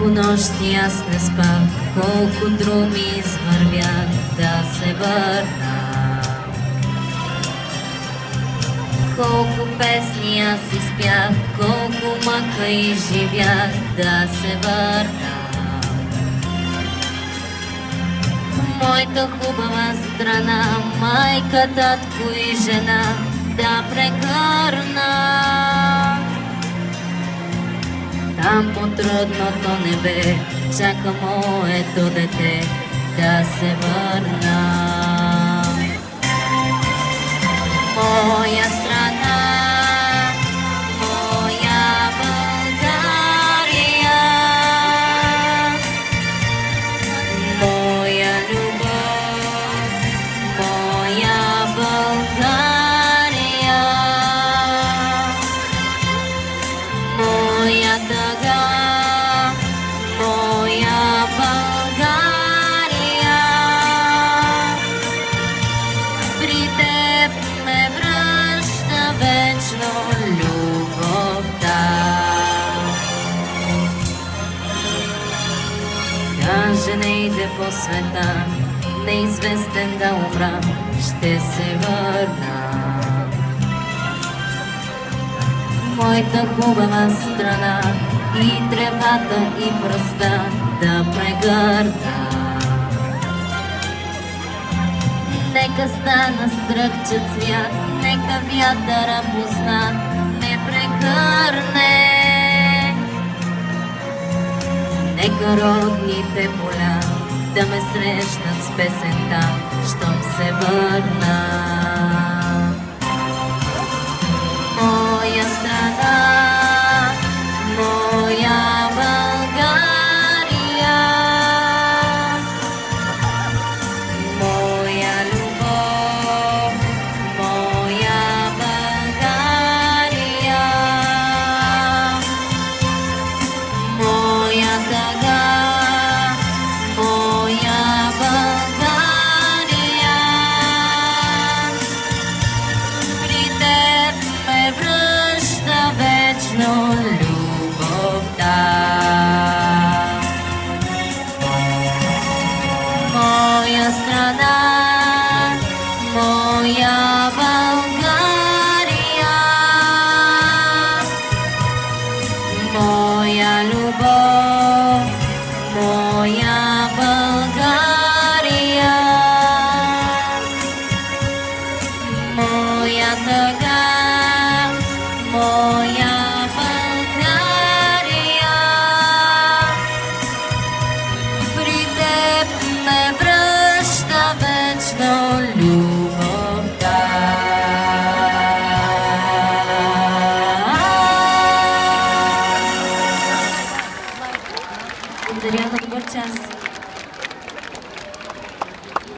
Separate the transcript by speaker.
Speaker 1: нощи аз не спах, колко друми извървях да се върна. Колко песни аз изпях, колко мъка изживях да се върна. В моята хубава страна, майка, татко и жена да прегърна. Там по трудното небе чака моето дете да се върна. Моя страна, моя България, моя любов, моя България, моя тъга, моя България. При теб ме връща вечно любовта. Даже не иде по света, неизвестен да умра, ще се върна. Моята хубава страна, и тревата, и пръста да прегърна. Нека стана стръкче цвят, нека вятъра познат ме прегърне. Нека родните поля да ме срещнат с песента, щом се върна. Моя страна, моя България, моя любов, моя България, моя тъга, моя България. При теб ме връща вечно любовта. Моя страна, моя България, моя любов.